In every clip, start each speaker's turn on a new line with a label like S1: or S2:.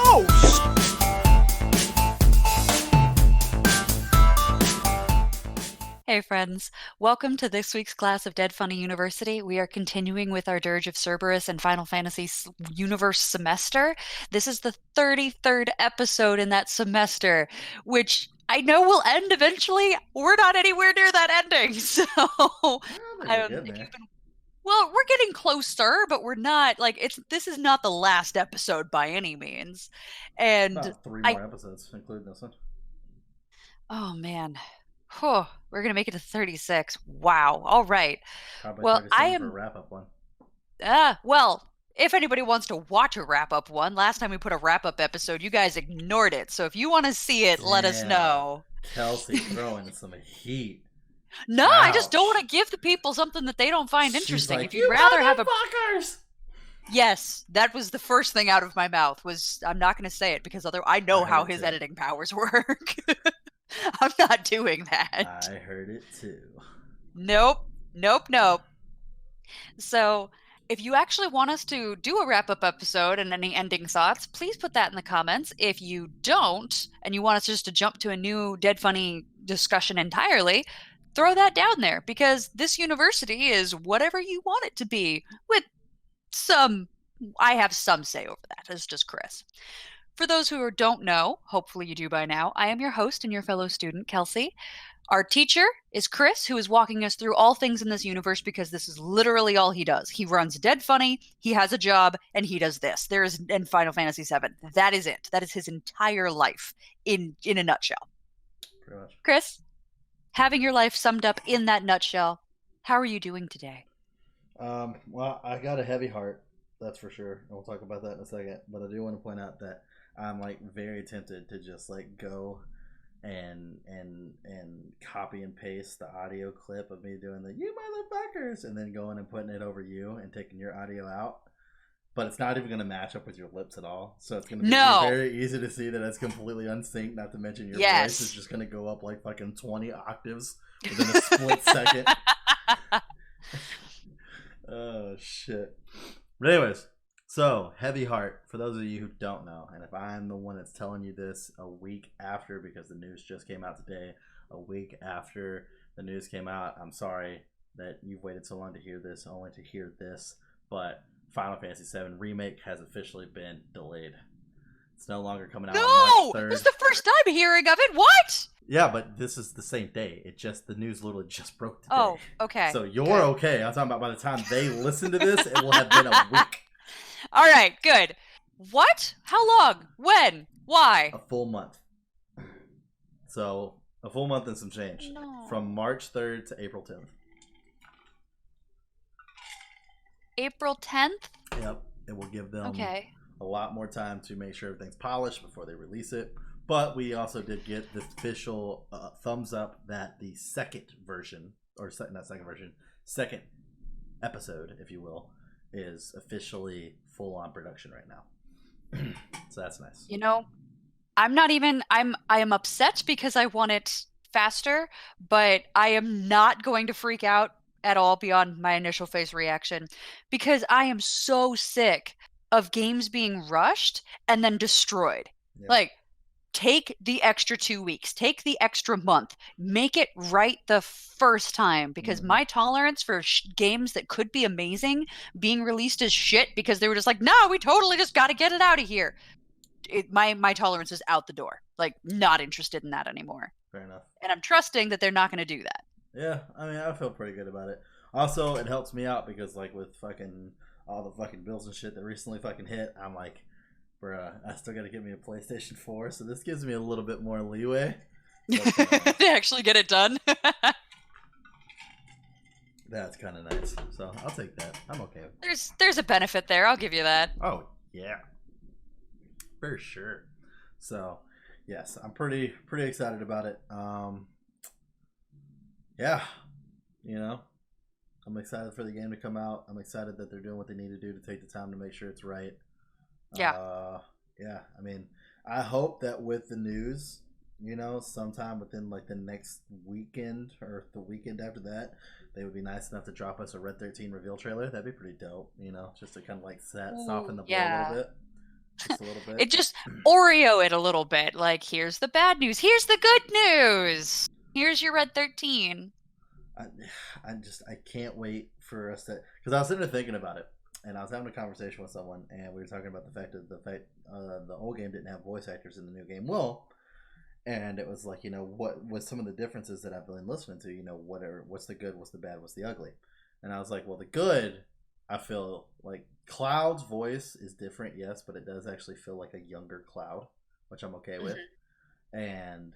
S1: Oh,
S2: Hey friends, welcome to this week's class of Dead Funny University. We are continuing with our Dirge of Cerberus and Final Fantasy Universe semester. This is the 33rd episode in that semester, which I know will end eventually. We're not anywhere near that ending, so
S1: I think we're getting
S2: if you've
S1: there.
S2: been well, we're getting closer, but we're not like this is not the last episode by any means. And
S1: About three
S2: I
S1: more episodes, including this one.
S2: oh man. Whew, we're gonna make it to 36. Wow. All right.
S1: Probably
S2: Well, I
S1: 37 for a
S2: am
S1: wrap up one.
S2: if anybody wants to watch a wrap-up one, last time we put a wrap-up episode, you guys ignored it. So if you want to see it, let us
S1: Damn.
S2: know.
S1: Kelsey throwing some heat.
S2: No, I just don't want to
S1: Ouch.
S2: give the people something that they don't find
S1: She's
S2: interesting.
S1: like,
S2: If you'd
S1: you
S2: rather have a
S1: motherfuckers!
S2: Yes, that was the first thing out of my mouth was I'm not going to say it because I
S1: I
S2: know
S1: heard
S2: how
S1: it
S2: his
S1: too.
S2: editing powers work. I'm not doing that.
S1: I heard it too.
S2: Nope. Nope, nope. So, if you actually want us to do a wrap up episode and any ending thoughts, please put that in the comments. If you don't, and you want us just to jump to a new Dead Funny discussion entirely, throw that down there because this university is whatever you want it to be, with some, I have some say over that. It's just Chris. For those who don't know, hopefully you do by now, I am your host and your fellow student, Kelsey. Our teacher is Chris, who is walking us through all things in this universe because this is literally all he does. He runs Dead Funny, he has a job, and he does this. There is in Final Fantasy VII. That is it. That is his entire life in a nutshell.
S1: Pretty much.
S2: Chris, having your life summed up in that nutshell, how are you doing today?
S1: Well, I got a heavy heart, that's for sure. And we'll talk about that in a second. But I do want to point out that I'm like very tempted to just like go and copy and paste the audio clip of me doing the "you motherfuckers" and then going and putting it over you and taking your audio out. But it's not even going to match up with your lips at all. So it's going to be
S2: No.
S1: very easy to see that it's completely unsynced. Not to mention your
S2: Yes.
S1: voice is just going to go up like fucking 20 octaves within a split second. Oh shit. But anyways, so heavy heart for those of you who don't know, and if I'm the one that's telling you this a week after because the news just came out today, a week after the news came out, I'm sorry that you've waited so long to hear this, only to hear this, but Final Fantasy VII Remake has officially been delayed. It's no longer coming out on
S2: No!
S1: March 3rd.
S2: This is the first time hearing of it. What?
S1: Yeah, but this is the same day. It just the news literally just broke today.
S2: Oh, okay.
S1: So you're okay. I'm talking about by the time they listen to this, it will have been a week.
S2: All right, good. What? How long? When? Why?
S1: A full month. So a full month and some change.
S2: No.
S1: From March 3rd to April 10th.
S2: April 10th?
S1: Yep. It will give them
S2: Okay.
S1: a lot more time to make sure everything's polished before they release it. But we also did get the official thumbs up that the second version, or not second version, second episode, if you will, is officially full on production right now. So that's nice.
S2: You know, I am upset because I want it faster, but I am not going to freak out at all beyond my initial face reaction because I am so sick of games being rushed and then destroyed.
S1: Yeah.
S2: Like, take the extra 2 weeks, take the extra month, make it right the first time because my tolerance for games that could be amazing being released as shit because they were just like, no, we totally just got to get it out of here. My tolerance is out the door. Like, not interested in that anymore.
S1: Fair enough.
S2: And I'm trusting that they're not going to do that.
S1: Yeah, I mean, I feel pretty good about it. Also, it helps me out because, like, with fucking all the fucking bills and shit that recently fucking hit, I'm like, bruh, I still gotta get me a PlayStation 4, so this gives me a little bit more leeway. But,
S2: they actually get it done.
S1: that's kind of nice. So I'll take that. I'm okay with it.
S2: There's a benefit there. I'll give you that.
S1: Oh, yeah. For sure. So, yes, I'm pretty excited about it. Yeah, you know, I'm excited for the game to come out. I'm excited that they're doing what they need to do to take the time to make sure it's right.
S2: Yeah.
S1: Yeah, I mean, I hope that with the news you know, sometime within like the next weekend or the weekend after that, they would be nice enough to drop us a Red 13 reveal trailer. That'd be pretty dope, you know, just to kind of like soften
S2: Ooh,
S1: the blow a little
S2: yeah.
S1: bit. Just a little bit.
S2: It just Oreo it a little bit. Like, here's the bad news. Here's the good news. Here's your Red 13.
S1: I, I can't wait for us to, because I was sitting there thinking about it, and I was having a conversation with someone, and we were talking about the fact that the old game didn't have voice actors in the new game. Well, and it was like, you know, what was some of the differences that I've been listening to, you know, what's the good, what's the bad, what's the ugly. And I was like, well, the good, I feel like Cloud's voice is different, yes, but it does actually feel like a younger Cloud, which I'm okay with. And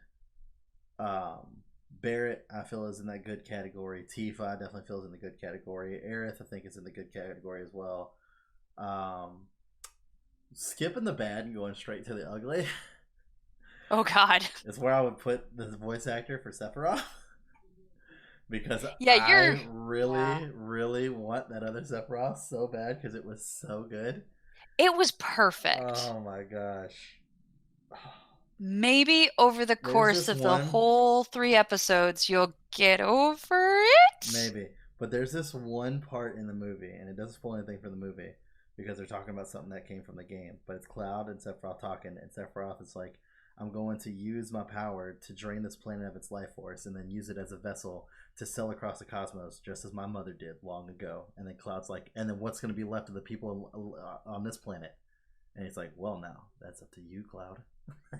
S1: Barrett, I feel, is in that good category. Tifa definitely feels in the good category. Aerith, I think, is in the good category as well. Skipping the bad and going straight to the ugly
S2: Oh God.
S1: is where I would put the voice actor for Sephiroth. Because
S2: Yeah,
S1: I
S2: you're
S1: really,
S2: yeah.
S1: really want that other Sephiroth so bad because it was so good.
S2: It was perfect.
S1: Oh my gosh.
S2: Maybe over the
S1: There's
S2: course
S1: this
S2: of the
S1: one,
S2: whole 3 episodes, you'll get over it.
S1: maybe, but there's this one part in the movie, and it doesn't spoil anything for the movie because they're talking about something that came from the game. But it's Cloud and Sephiroth talking, and Sephiroth is like, I'm going to use my power to drain this planet of its life force and then use it as a vessel to sail across the cosmos, just as my mother did long ago. And then Cloud's like, and then what's going to be left of the people on this planet? And he's like, well, now that's up to you, Cloud.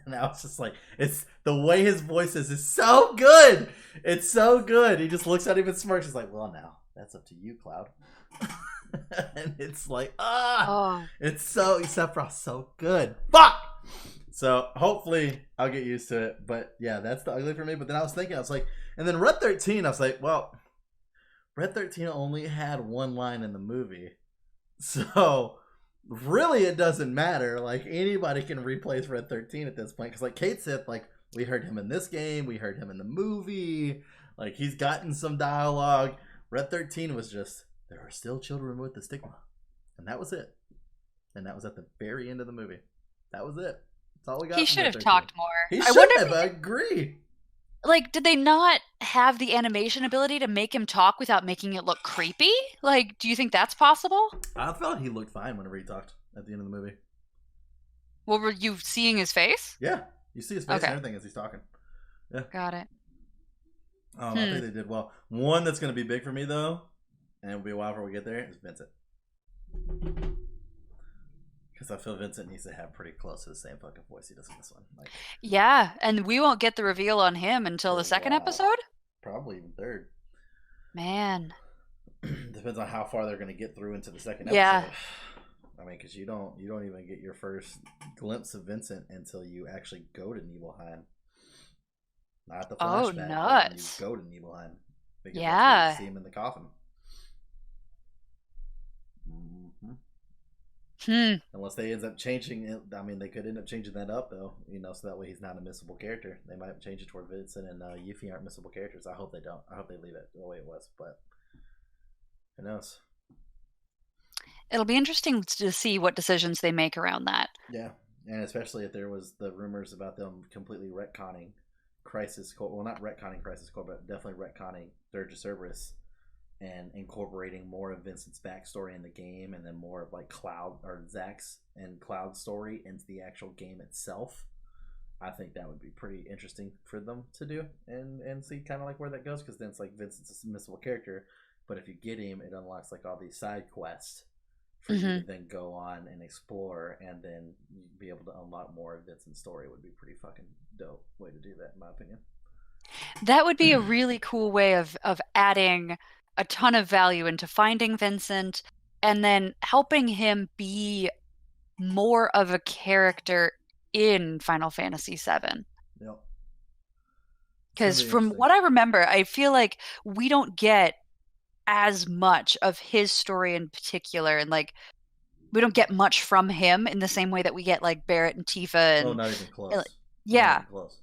S1: And I was just like, it's the way his voice is so good. It's so good. He just looks at him and smirks. He's like, well, now that's up to you, Cloud. And it's like,
S2: Oh,
S1: it's so Sephiroth's so good. Fuck. So hopefully I'll get used to it. But yeah, that's the ugly for me. But then I was thinking, I was like, and then Red 13, I was like, well, Red 13 only had one line in the movie. So really it doesn't matter. Like anybody can replace Red 13 at this point. Because like Kate said, like we heard him in this game, we heard him in the movie. Like he's gotten some dialogue. Red 13 was just, there are still children with the stigma. And that was it. And that was at the very end of the movie. That was it. That's all we got
S2: he
S1: from
S2: should
S1: Red
S2: have
S1: 13.
S2: talked more.
S1: He
S2: I
S1: should
S2: wonder
S1: have,
S2: if
S1: I agree.
S2: like did they not have the animation ability to make him talk without making it look creepy? Like, do you think that's possible?
S1: I felt he looked fine whenever he talked at the end of the movie.
S2: What were you seeing his face?
S1: Yeah. You see his face
S2: Okay,
S1: and everything as he's talking. Yeah.
S2: got it.
S1: I think they did well. One that's going to be big for me, though, and it'll be a while before we get there, is Vincent. Because I feel Vincent needs to have pretty close to the same fucking voice he does in this one. Like,
S2: Yeah, and we won't get the reveal on him until
S1: for
S2: the
S1: a
S2: second
S1: while.
S2: episode?
S1: Probably even third.
S2: Man.
S1: Depends on how far they're going to get through into the second
S2: Yeah.
S1: episode. I mean, because you don't even get your first glimpse of Vincent until you actually go to Nibelheim. Not the
S2: Oh,
S1: flashback, but when you
S2: nuts.
S1: go to Nibelheim. Because that's where
S2: Yeah.
S1: you see him in the coffin. Mm-hmm. Unless they end up changing it. I mean, they could end up changing that up, though. You know, so that way he's not a missable character. They might change it toward Vincent and Yuffie aren't missable characters. I hope they don't. I hope they leave it the way it was. But who knows?
S2: It'll be interesting to see what decisions they make around that.
S1: Yeah, and especially if there was the rumors about them completely retconning Crisis Core. Well, not retconning Crisis Core, but definitely retconning Dirge of Cerberus and incorporating more of Vincent's backstory in the game, and then more of like Cloud or Zack's and Cloud's story into the actual game itself. I think that would be pretty interesting for them to do and see kind of like where that goes, because then it's like Vincent's a missable character, but if you get him, it unlocks like all these side quests for you to then go on and explore, and then be able to unlock more of Vincent's story. Would be pretty fucking dope way to do that, in my opinion.
S2: That would be a really cool way of adding a ton of value into finding Vincent and then helping him be more of a character in Final Fantasy VII.
S1: Yep.
S2: Because from what I remember, I feel like we don't get as much of his story in particular, and like we don't get much from him in the same way that we get like Barrett and Tifa and
S1: not even close.
S2: Yeah.
S1: Not even close.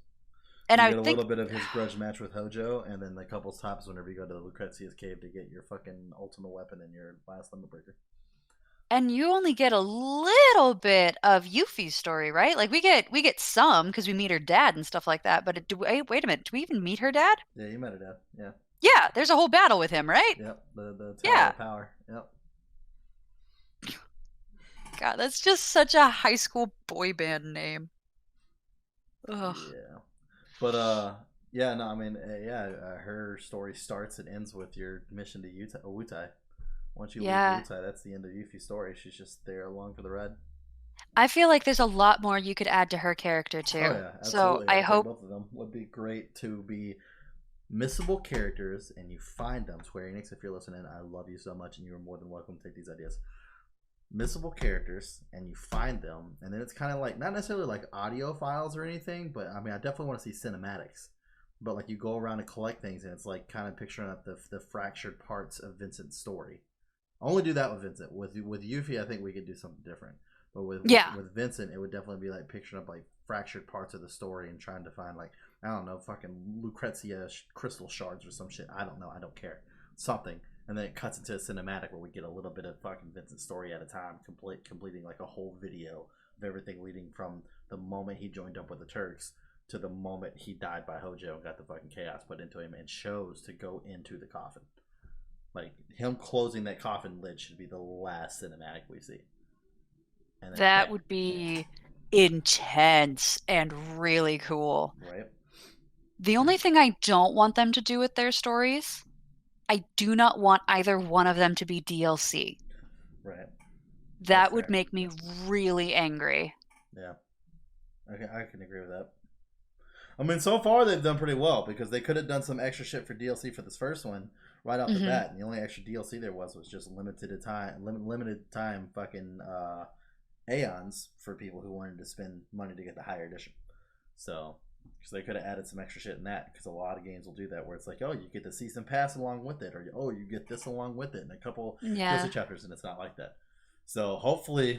S2: And
S1: you
S2: I
S1: get a
S2: think
S1: little bit of his grudge match with Hojo, and then the couple stops whenever you go to the Lucrezia's cave to get your fucking ultimate weapon and your last limit breaker.
S2: And you only get a little bit of Yuffie's story, right? Like we get some because we meet her dad and stuff like that. But wait a minute, do we even meet her dad?
S1: Yeah, you met her dad. Yeah.
S2: Yeah, there's a whole battle with him, right?
S1: Yep. The Tower of Power. Yep.
S2: God, that's just such a high school boy band name. Ugh.
S1: Yeah. But yeah, no, I mean, her story starts and ends with your mission to Wutai. Once you leave Wutai, that's the end of Yuffie's story. She's just there along for the ride.
S2: I feel like there's a lot more you could add to her character too.
S1: Oh yeah, absolutely.
S2: So I hope
S1: both of them would be great to be missable characters, and you find them. Square Enix, if you're listening, I love you so much, and you are more than welcome to take these ideas. Missable characters, and you find them, and then it's kind of like not necessarily like audio files or anything, but I mean, I definitely want to see cinematics. But like you go around and collect things, and it's like kind of picturing up the fractured parts of Vincent's story. Only do that with Vincent. With Yuffie, I think we could do something different. But with Vincent, it would definitely be like picturing up like fractured parts of the story and trying to find like, I don't know, fucking Lucrezia crystal shards or some shit. I don't know. I don't care. Something. And then it cuts into a cinematic where we get a little bit of fucking Vincent's story at a time, completing like a whole video of everything leading from the moment he joined up with the Turks to the moment he died by Hojo and got the fucking chaos put into him and chose to go into the coffin. Like him closing that coffin lid should be the last cinematic we see. And
S2: that would be intense and really cool.
S1: Right.
S2: The only thing I don't want them to do with their stories, I do not want either one of them to be DLC.
S1: Right.
S2: That would make me really angry.
S1: Yeah. Okay, I can agree with that. I mean, so far they've done pretty well because they could have done some extra shit for DLC for this first one right off the bat, and the only extra DLC there was just limited time fucking aeons for people who wanted to spend money to get the higher edition. So, because they could have added some extra shit in that, because a lot of games will do that, where it's like, oh, you get the season pass along with it, or oh, you get this along with it, and a couple DLC chapters, and it's not like that. So hopefully,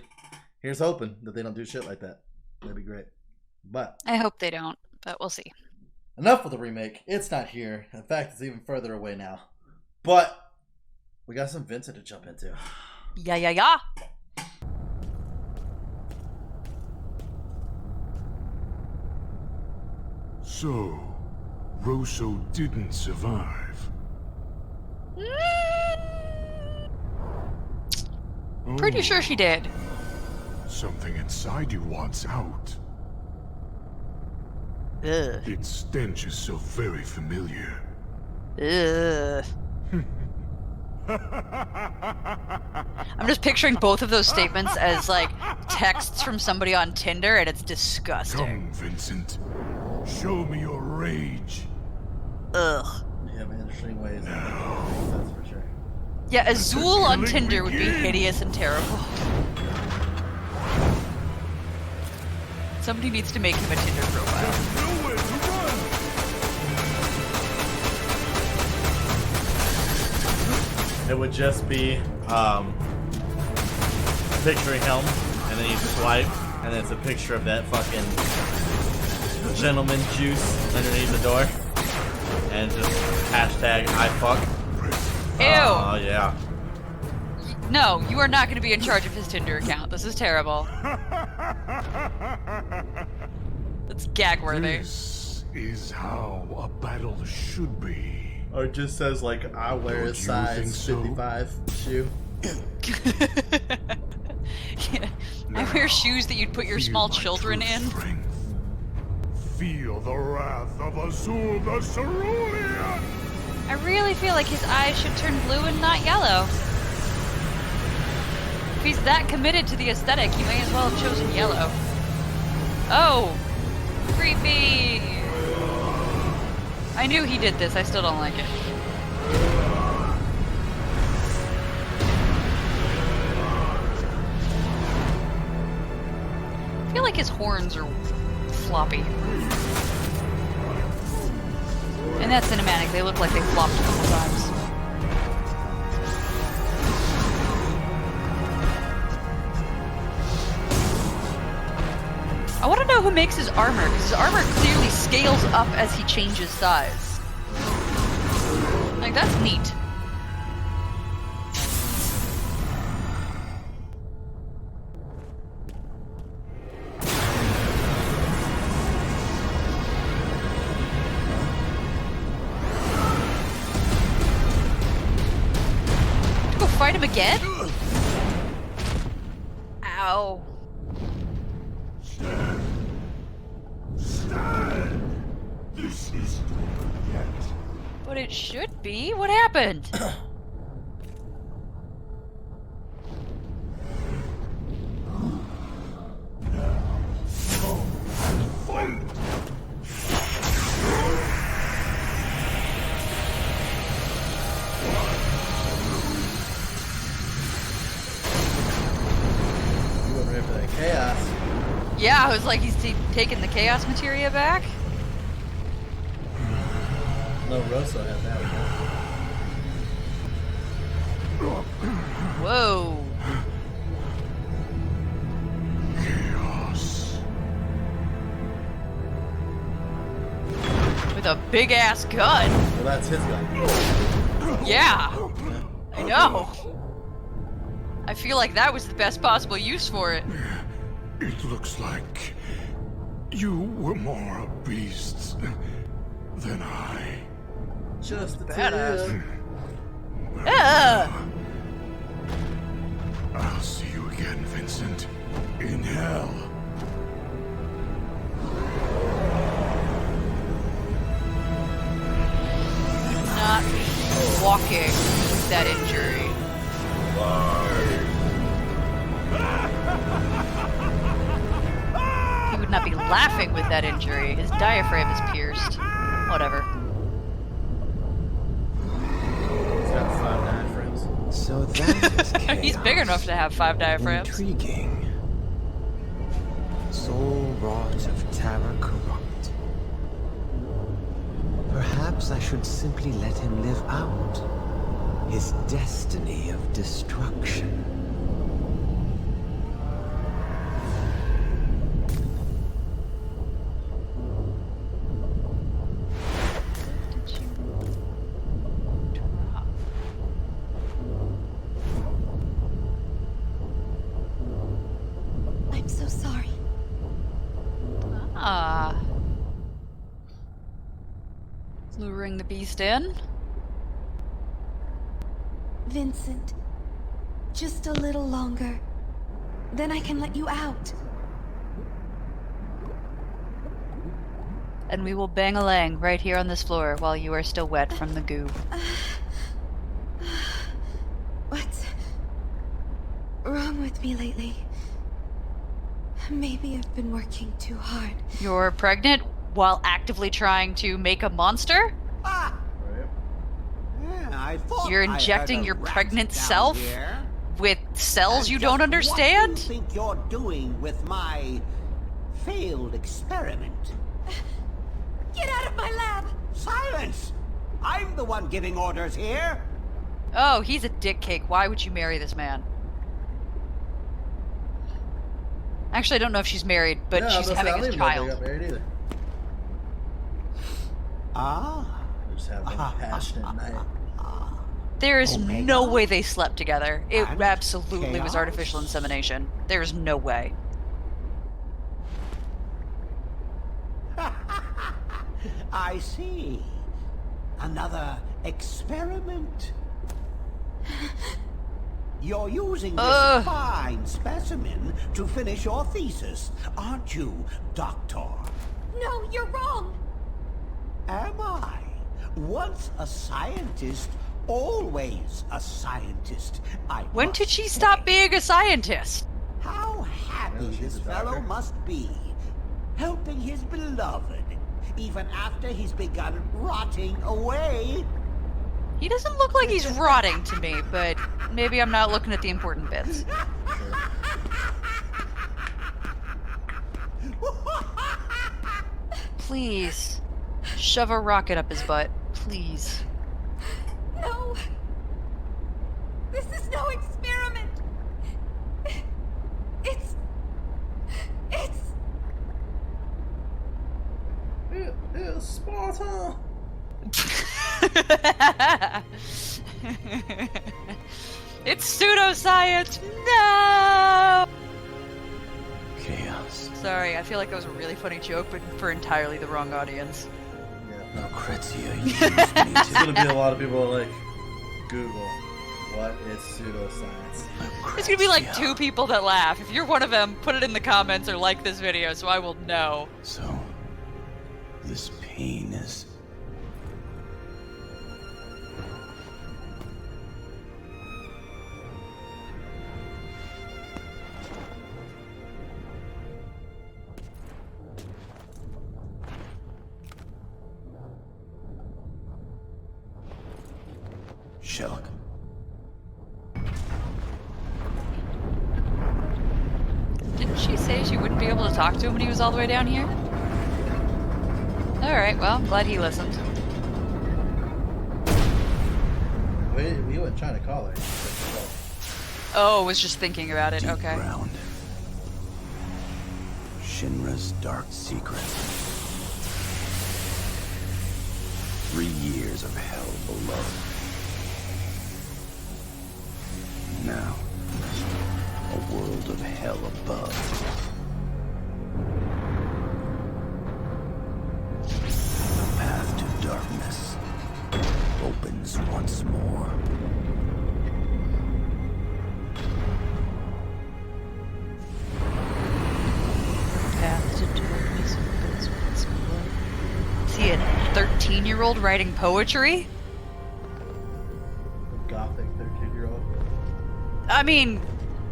S1: here's hoping that they don't do shit like that. That'd be great. But
S2: I hope they don't, but we'll see.
S1: Enough with the remake. It's not here. In fact, it's even further away now. But we got some Vincent to jump into.
S2: Yeah.
S3: So, Rosso didn't survive.
S2: Pretty sure she did.
S3: Something inside you wants out.
S2: Ugh.
S3: Its stench is so very familiar.
S2: Ugh. I'm just picturing both of those statements as like texts from somebody on Tinder, and it's disgusting.
S3: Come, Vincent. Show me your rage.
S2: Ugh.
S1: You have interesting ways. That's for sure.
S2: Yeah, Azul on Tinder would be hideous and terrible. Somebody needs to make him a Tinder profile.
S3: There's nowhere to run.
S1: It would just be picturing him, and then you swipe, and then it's a picture of that fucking gentleman juice underneath the door, and just hashtag I fuck.
S2: Ew.
S1: Oh yeah.
S2: No, you are not going to be in charge of his Tinder account. This is terrible. It's gag-worthy.
S3: This is how a battle should be.
S1: Or it just says like I wear a size 55 shoe.
S2: Yeah. I wear shoes that you'd put your small children in.
S3: Strength. Feel the wrath of Azul the Cerulean!
S2: I really feel like his eyes should turn blue and not yellow. If he's that committed to the aesthetic, he may as well have chosen yellow. Oh! Creepy! I knew he did this, I still don't like it. I feel like his horns are floppy. In that cinematic, they look like they flopped a couple times. I want to know who makes his armor, because his armor clearly scales up as he changes size. Like, that's neat. fight him again? Ow.
S3: Stand! This is yet.
S2: But it should be. What happened?
S3: Fight!
S1: You went right for that chaos.
S2: Yeah, I was like, he's taking the chaos materia back?
S1: No, Rosso had that one.
S2: Whoa.
S3: Chaos.
S2: With a big ass gun.
S1: Well, that's his gun.
S2: Yeah. I know. I feel like that was the best possible use for it.
S3: It looks like you were more a beast than I.
S1: Just a
S2: Badass.
S1: tip.
S3: I'll see you again, Vincent. In hell.
S2: Not walking with that injury. He would not be laughing with that injury. His diaphragm is pierced. Whatever.
S1: He's got 5 diaphragms.
S4: So that is chaos.
S2: He's big enough to have 5 diaphragms.
S4: Intriguing. Soul wrought of terror corrupt. Perhaps I should simply let him live out his destiny of destruction.
S2: Did you drop?
S5: I'm so sorry.
S2: Ah. Luring the beast in?
S5: Vincent, just a little longer. Then I can let you out.
S2: And we will bang-a-lang right here on this floor while you are still wet from the goo.
S5: What's wrong with me lately? Maybe I've been working too hard.
S2: You're pregnant while actively trying to make a monster?
S6: Ah!
S1: Right?
S6: Yeah, I thought
S2: You're
S6: I heard
S2: injecting
S6: a
S2: your
S6: rat
S2: pregnant
S6: down
S2: self
S6: here.
S2: with cells
S6: And
S2: you
S6: just
S2: don't understand?
S6: What do you think you're doing with my failed experiment?
S5: Get out of my lab!
S6: Silence! I'm the one giving orders here.
S2: Oh, he's a dick cake. Why would you marry this man? Actually, I don't know if she's married, but
S1: Yeah,
S2: she's
S1: I
S2: having
S1: don't
S2: a
S1: even know if they
S2: child.
S1: got married either.
S6: Ah.
S1: They're just having a passionate night.
S2: There is
S6: Omega?
S2: no way they slept together. It
S6: And
S2: absolutely was artificial
S6: chaos?
S2: insemination. There's no way.
S6: I see. Another experiment. You're using this
S2: Ugh.
S6: fine specimen to finish your thesis, aren't you, Doctor?
S5: No, you're wrong!
S6: Am I? Once a scientist, always a scientist.
S2: When did she stop being a scientist?
S6: How happy
S1: Yeah, she's
S6: this
S1: a
S6: fellow
S1: doctor.
S6: must be, helping his beloved, even after he's begun rotting away.
S2: He doesn't look like he's rotting to me, but maybe I'm not looking at the important bits. Please, shove a rocket up his butt. Please.
S5: No! This is no experiment! It's...
S1: It is Sparta!
S2: It's pseudoscience! No!
S4: Chaos.
S2: Sorry, I feel like that was a really funny joke, but for entirely the wrong audience.
S1: Yeah.
S4: Lucrezia used me
S1: It's
S4: to...
S1: gonna be a lot of people like Google What is pseudoscience?
S2: It's gonna be like 2 people that laugh. If you're one of them, put it in the comments or like this video so I will know.
S4: So, this pain is... Shelk.
S2: Didn't she say she wouldn't be able to talk to him when he was all the way down here? Alright, well, I'm glad he listened.
S1: We weren't trying to call her.
S2: Oh, was just thinking about it,
S4: Deep
S2: okay.
S4: ground. Shinra's dark secret. 3 years of hell below. Now, a world of hell above. The path to darkness opens once more.
S2: Path to darkness opens once more. Is he a 13-year-old writing poetry?
S1: A gothic 13-year-old.
S2: I mean,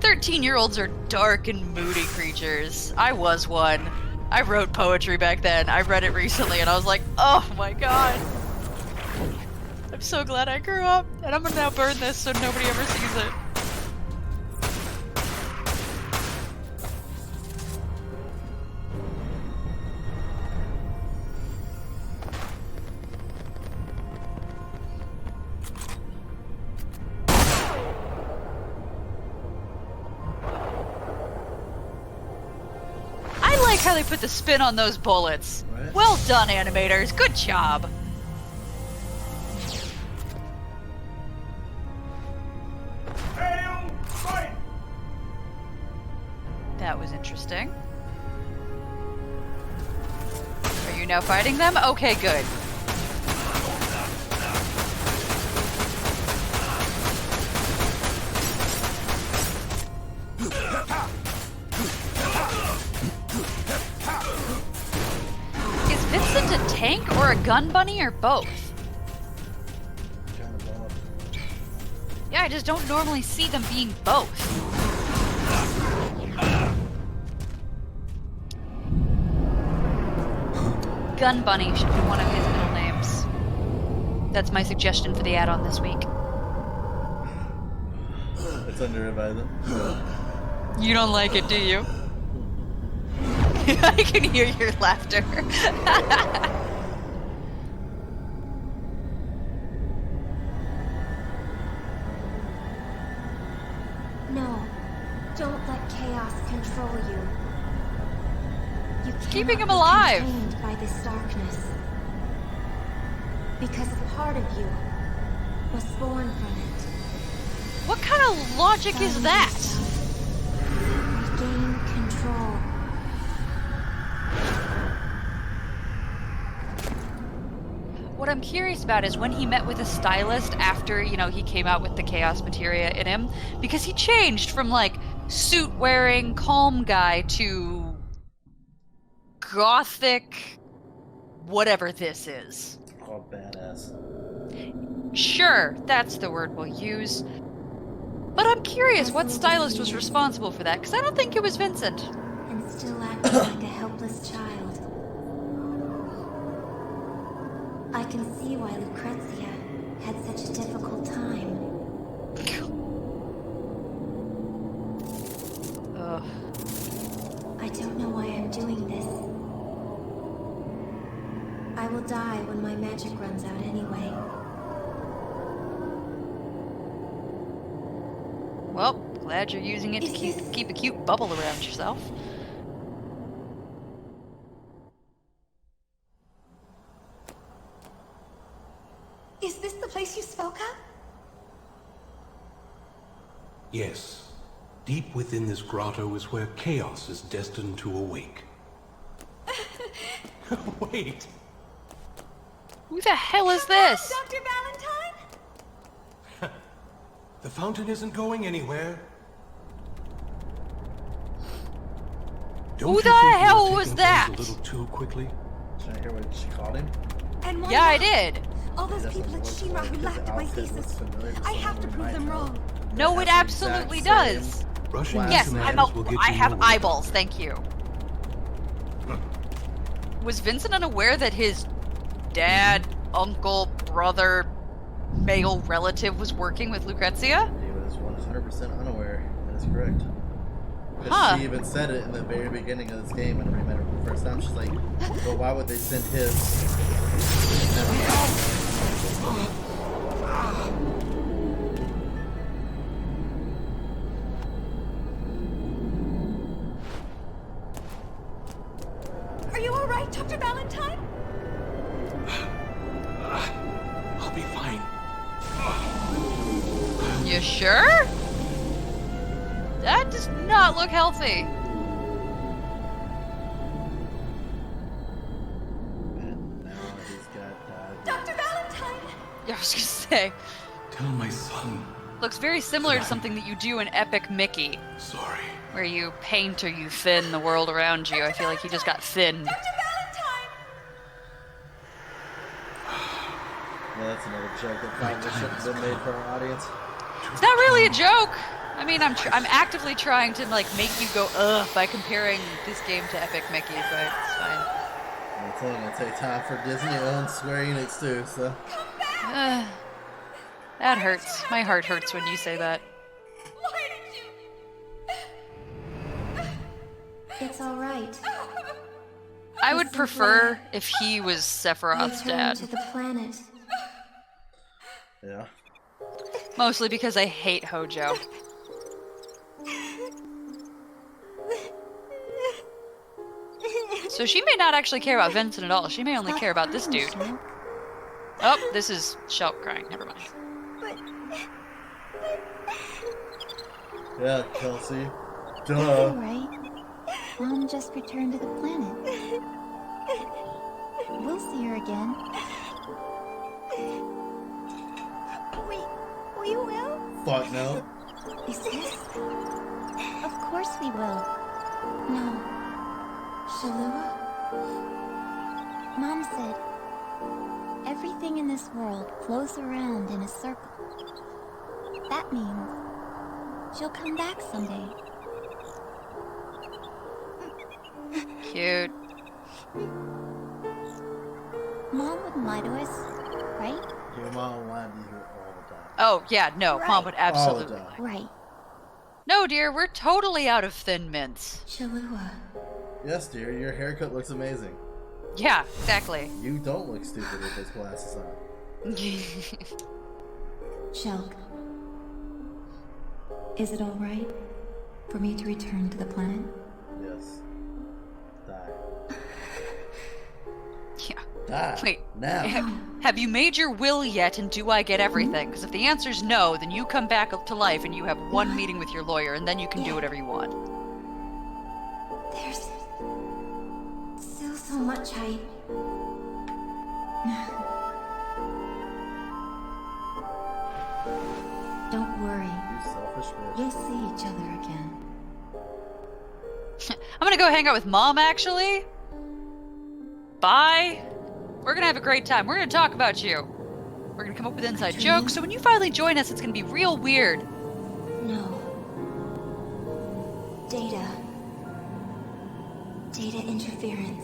S2: 13-year-olds are dark and moody creatures. I was one. I wrote poetry back then. I read it recently and I was like, oh my god. I'm so glad I grew up. And I'm gonna now burn this so nobody ever sees it. I like how they put the spin on those bullets.
S1: Right.
S2: Well done, animators. Good job.
S3: Hail, fight!
S2: That was interesting. Are you now fighting them? Okay, good. Is Vincent a tank or a gun bunny or both?
S1: Kind of both.
S2: Yeah, I just don't normally see them being both. Gun Bunny should be one of his middle names. That's my suggestion for the add-on this week.
S1: It's under revision.
S2: You don't like it, do you? I can hear your laughter.
S5: No, don't let chaos control you. You
S2: Keeping him
S5: cannot be
S2: alive.
S5: contained by this darkness. Because a part of you was born from it.
S2: What kind of logic is that?
S5: Regain control.
S2: What I'm curious about is when he met with a stylist after, you know, he came out with the chaos materia in him, because he changed from like suit wearing calm guy to gothic whatever this is.
S1: Oh, badass.
S2: Sure, that's the word we'll use. But I'm curious what stylist was responsible for that, because I don't think it was Vincent.
S5: And still acting like a helpless child. I can see why Lucrezia had such a difficult time.
S2: Ugh.
S5: I don't know why I'm doing this. I will die when my magic runs out anyway.
S2: Well, glad you're using it to keep a cute bubble around yourself.
S5: Is this the place you spoke of?
S7: Yes. Deep within this grotto is where chaos is destined to awake. Wait!
S2: Who the hell is this?
S5: Dr. Valentine?
S7: The fountain isn't going anywhere. Don't
S2: Who
S7: you
S2: the
S7: think you are
S2: hell was
S7: taking
S2: that?
S7: things a little too quickly?
S1: Did I hear what she called him?
S5: And
S2: Yeah, I did.
S5: All those
S1: He
S5: people at
S1: doesn't
S5: Shimra
S1: look
S5: who
S1: like
S5: laughed
S1: his
S5: at my
S1: outfit looks
S5: thesis.
S1: familiar to
S5: I have
S1: someone
S5: to
S1: we
S5: prove
S1: might
S5: them
S1: know.
S5: wrong.
S2: No,
S1: It
S2: it
S1: has the
S2: absolutely
S1: exact
S2: does.
S1: same
S7: Rushing
S1: Yes,
S2: Yes,
S7: into
S2: I'm
S7: matters will get
S2: I
S7: you
S2: have
S7: nowhere.
S2: eyeballs, thank you. Was Vincent unaware that his dad, uncle, brother, male relative was working with Lucrezia?
S1: He was 100% unaware. That is correct. Because
S2: Huh.
S1: she even said it in the very beginning of this game when we met her for the first time. She's like, well, why would they send his? Never mind.
S5: Are you alright, Dr. Valentine?
S7: I'll be fine.
S2: You sure? That does not look healthy.
S1: And now he's got
S5: Dr. Valentine!
S2: Yeah, I was gonna say.
S7: Tell my son.
S2: Looks very similar to something that you do in Epic Mickey,
S7: Sorry.
S2: where you paint or you thin the world around you. I feel like he just got thinned.
S5: Dr. Valentine!
S1: Yeah, that's another joke that probably shouldn't have been made for our audience.
S2: It's not really a joke. I mean, I'm actively trying to like make you go ugh by comparing this game to Epic Mickey, but it's fine.
S1: It's only gonna take time for Disney owns Square Enix too, so.
S2: That hurts. My heart hurts when you say that.
S5: Why did you...
S8: It's alright.
S2: I would prefer if he was Sephiroth's
S8: Return
S2: dad.
S8: to the planet.
S1: Yeah.
S2: Mostly because I hate Hojo. So she may not actually care about Vincent at all. She may only care about this dude. Oh, this is Shulk crying. Never mind.
S1: Yeah, Kelsey.
S8: It's
S1: Duh.
S8: alright. Mom just returned to the planet. We'll see her again. We will?
S1: Fuck no.
S8: Is this? Of course we will. No. Shalua? Mom said, everything in this world flows around in a circle. That means she'll come back someday.
S2: Cute.
S8: Mom wouldn't lie to us, right?
S1: Your mom wanted you here all the time.
S2: Oh, yeah, no. Mom would
S1: All the
S2: absolutely
S1: time.
S2: lie.
S8: Right.
S2: No, dear, we're totally out of Thin Mints.
S8: Shalua.
S1: Yes, dear, your haircut looks amazing.
S2: Yeah, exactly.
S1: You don't look stupid with those glasses on.
S5: Shulk, is it alright for me to return to the planet?
S1: Yes. Die.
S2: Yeah.
S1: Die.
S2: Wait.
S1: Now.
S2: Have you made your will yet, and do I get everything? Because if the answer's no, then you come back up to life and you have one meeting with your lawyer, and then you can do whatever you want.
S8: There's still so much
S5: Don't worry,
S1: You selfish bitch.
S5: you'll see each other again.
S2: I'm gonna go hang out with Mom, actually. Bye. We're gonna have a great time. We're gonna talk about you. We're gonna come up with inside jokes, so when you finally join us, it's gonna be real weird.
S8: No. Data interference.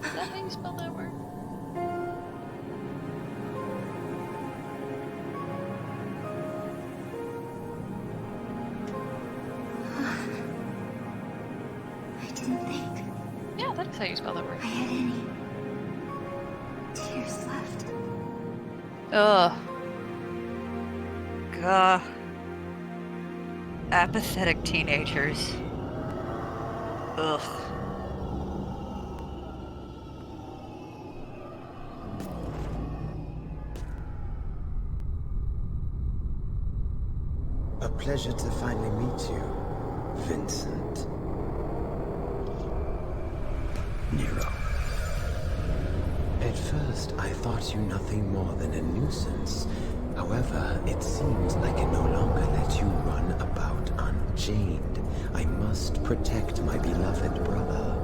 S2: Is that how you spell that word?
S8: I didn't think
S2: Yeah, that's how you spell that word.
S8: I had any tears left.
S2: Ugh. Gah. Apathetic teenagers. Ugh.
S4: A pleasure to finally meet you, Vincent.
S3: Nero.
S4: At first, I thought you nothing more than a nuisance. However, it seems I can no longer let you run about unchained. I must protect my beloved brother.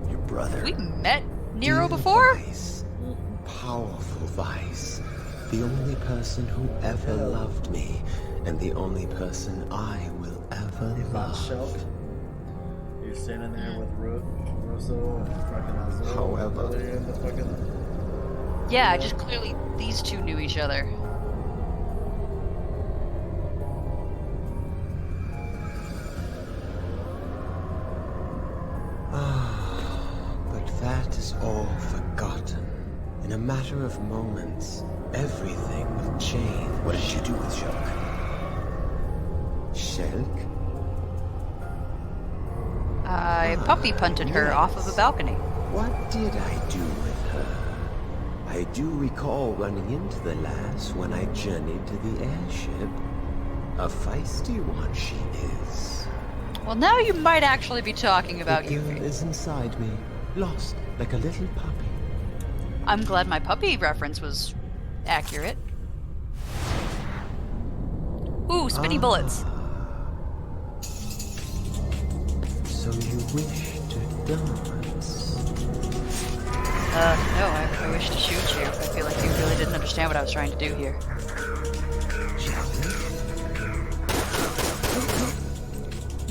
S9: Your brother?
S2: We met Nero
S4: Dear
S2: before?
S4: Vice, powerful Vice. The only person who ever loved me, and the only person I will ever
S1: He's not
S4: love.
S1: shelved. You're standing there with Rosso and fucking Azul.
S4: However-
S1: In the fucking...
S2: Yeah, just clearly these two knew each other.
S4: But that is all forgotten. In a matter of moments, everything will change.
S9: What did you do with Shulk?
S4: Shulk?
S2: I puppy punted her off of a balcony.
S4: What did I do with her? I do recall running into the lass when I journeyed to the airship. A feisty one she is.
S2: Well, now you might actually be talking about
S4: The girl
S2: Yuffie.
S4: is inside me, lost like a little puppy.
S2: I'm glad my puppy reference was accurate. Ooh, spinny bullets.
S4: So you wish to dance?
S2: No, I wish to shoot you. I feel like you really didn't understand what I was trying to do here.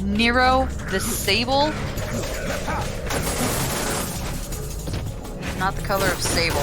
S2: Nero, the sable? Not the color of sable.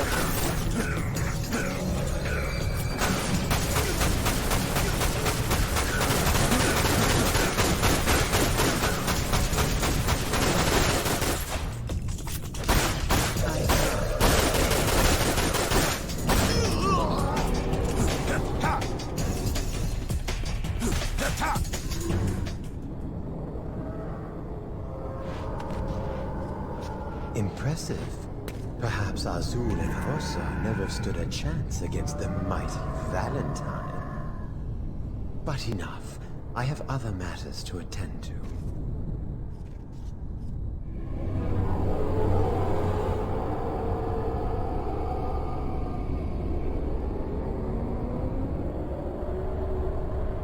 S4: Impressive. Perhaps Azul and Rosa never stood a chance against the mighty Valentine. But enough. I have other matters to attend to.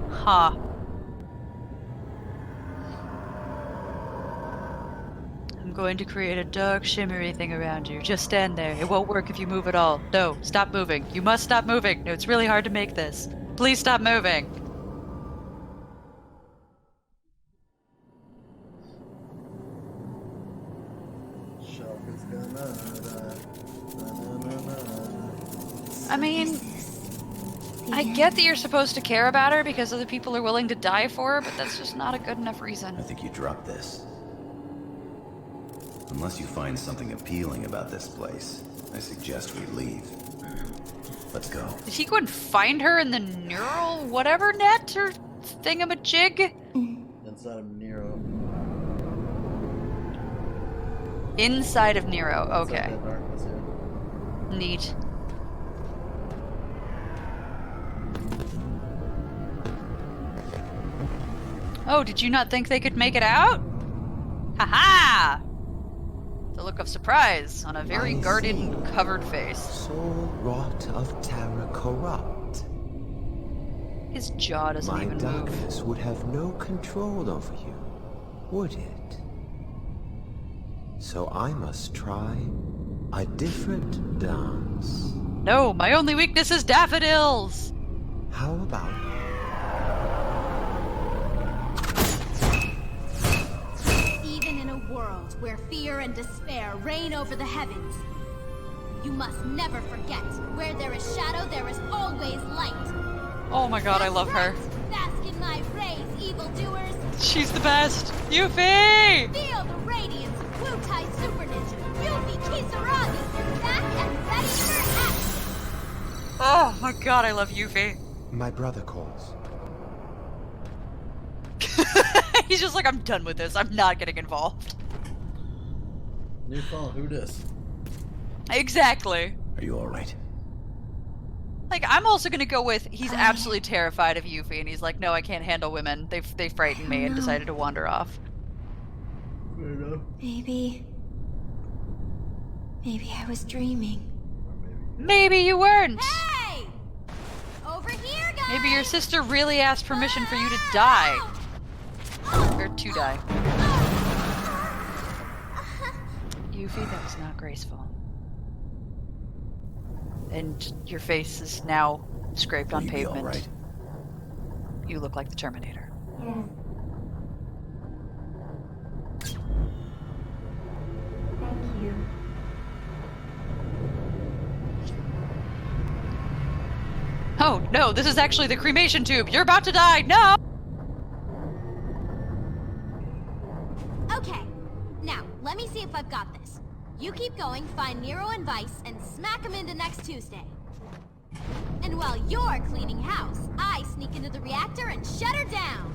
S2: Huh. I'm going to create a dark, shimmery thing around you. Just stand there. It won't work if you move at all. No, stop moving. You must stop moving. No, it's really hard to make this. Please stop moving.
S1: Shelf is gonna die.
S2: I mean, I get that you're supposed to care about her because other people are willing to die for her, but that's just not a good enough reason.
S9: I think you dropped this. Unless you find something appealing about this place, I suggest we leave. Let's go.
S2: Did he go and find her in the neural whatever net or thingamajig?
S1: Inside of Nero.
S2: Inside of Nero.
S1: Inside
S2: Okay.
S1: that darkness, yeah.
S2: Neat. Oh, did you not think they could make it out? Ha-ha! The look of surprise on a very
S4: I
S2: guarded
S4: see.
S2: and covered face.
S4: Soul wrought of terror corrupt.
S2: His jaw doesn't
S4: My
S2: even move.
S4: darkness would have no control over you, would it? So I must try a different dance.
S2: No, my only weakness is daffodils!
S4: How about
S10: Even in a world where fear and despair reign over the heavens, you must never forget, where there is shadow, there is always light.
S2: Oh my god, I love her.
S10: Bask in my rays, evildoers.
S2: She's the best! Yuffie!
S10: Feel the radiance of Wutai Super Ninja, Yuffie Kisaragi, back and ready for action.
S2: Oh my god, I love Yuffie.
S4: my brother calls?
S2: He's just like, I'm done with this. I'm not getting involved.
S1: New phone, who dis?
S2: Exactly.
S9: Are you alright?
S2: Like, I'm also gonna go with, he's absolutely terrified of Yuffie, and he's like, no, I can't handle women. They frightened me and decided to wander off.
S1: Fair enough.
S5: Maybe Maybe I was dreaming.
S2: Maybe you weren't.
S10: Hey! Over here, guys!
S2: Maybe your sister really asked permission for you to die. Or to die. Yuffie, that was not graceful. And your face is now scraped on pavement.
S9: All right?
S2: You look like the Terminator.
S5: Yes. Thank you.
S2: Oh, no, this is actually the cremation tube. You're about to die. No!
S10: Okay, now, let me see if I've got this. You keep going, find Nero and Vice, and smack them into next Tuesday. And while you're cleaning house, I sneak into the reactor and shut her down.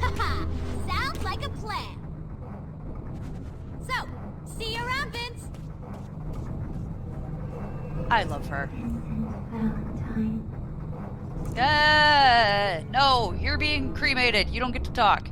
S10: Haha, sounds like a plan. So, see you around, Vince.
S2: I love her.
S5: Valentine.
S2: No, you're being cremated. You don't get to talk.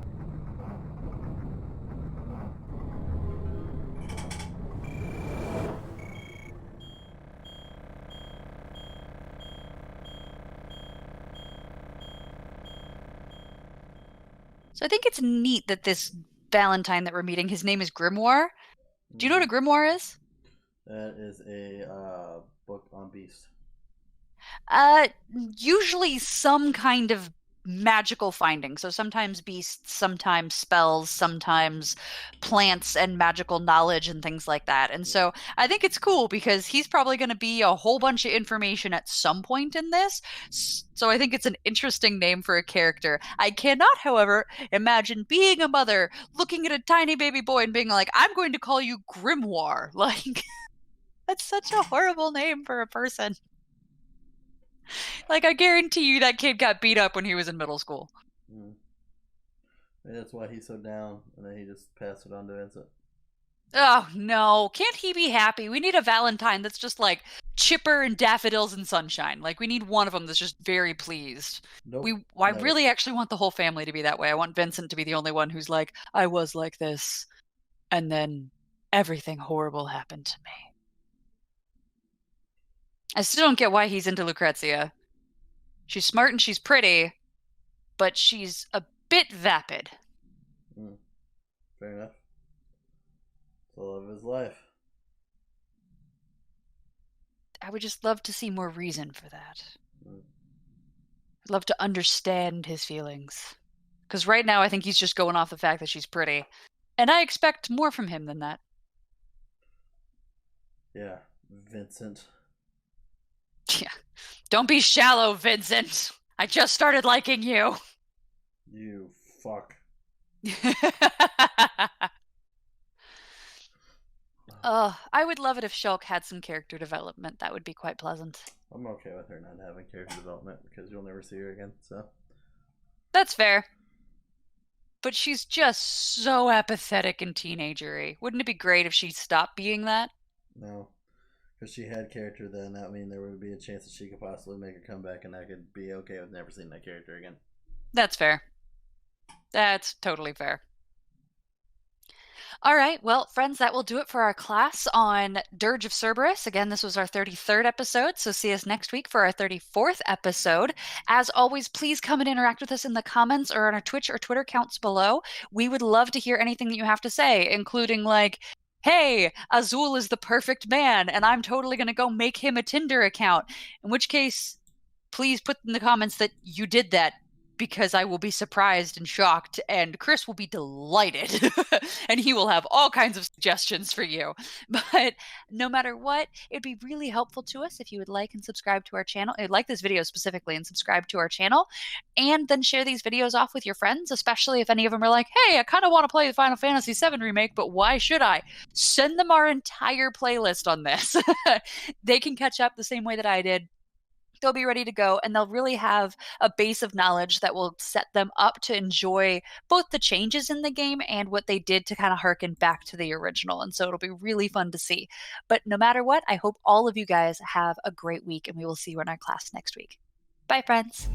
S2: So I think it's neat that this Valentine that we're meeting, his name is Grimoire. Do you know what a grimoire is?
S1: That is a book on beasts.
S2: Usually some kind of magical finding. So sometimes beasts, sometimes spells, sometimes plants and magical knowledge and things like that. And so I think it's cool because he's probably going to be a whole bunch of information at some point in this. So I think it's an interesting name for a character. I cannot, however, imagine being a mother, looking at a tiny baby boy and being like, I'm going to call you Grimoire. Like, that's such a horrible name for a person. Like, I guarantee you that kid got beat up when he was in middle school.
S1: Maybe that's why he's so down, and then he just passed it on to Vincent.
S2: Oh, no. Can't he be happy? We need a Valentine that's just, like, chipper and daffodils and sunshine. Like, we need one of them that's just very pleased.
S1: Nope.
S2: I really actually want the whole family to be that way. I want Vincent to be the only one who's like, I was like this, and then everything horrible happened to me. I still don't get why he's into Lucrezia. She's smart and she's pretty, but she's a bit vapid.
S1: Fair enough. It's the love of his life.
S2: I would just love to see more reason for that. I'd love to understand his feelings. Because right now I think he's just going off the fact that she's pretty. And I expect more from him than that.
S1: Yeah, Vincent.
S2: Yeah. Don't be shallow, Vincent. I just started liking you.
S1: You fuck.
S2: I would love it if Shulk had some character development. That would be quite pleasant.
S1: I'm okay with her not having character development because you'll never see her again, so.
S2: That's fair. But she's just so apathetic and teenagery. Wouldn't it be great if she stopped being that?
S1: No. Because she had character then, that mean there would be a chance that she could possibly make a comeback and I could be okay with never seeing that character again.
S2: That's fair. That's totally fair. All right, well, friends, that will do it for our class on Dirge of Cerberus. Again, this was our 33rd episode, so see us next week for our 34th episode. As always, please come and interact with us in the comments or on our Twitch or Twitter accounts below. We would love to hear anything that you have to say, including like, hey, Azul is the perfect man, and I'm totally going to go make him a Tinder account. In which case, please put in the comments that you did that, because I will be surprised and shocked, and Chris will be delighted, and he will have all kinds of suggestions for you. But no matter what, it'd be really helpful to us if you would like and subscribe to our channel, like this video specifically, and subscribe to our channel, and then share these videos off with your friends, especially if any of them are like, hey, I kind of want to play the Final Fantasy VII Remake, but why should I? Send them our entire playlist on this. They can catch up the same way that I did. They'll be ready to go, and they'll really have a base of knowledge that will set them up to enjoy both the changes in the game and what they did to kind of harken back to the original. And so it'll be really fun to see. But no matter what, I hope all of you guys have a great week, and we will see you in our class next week. Bye, friends.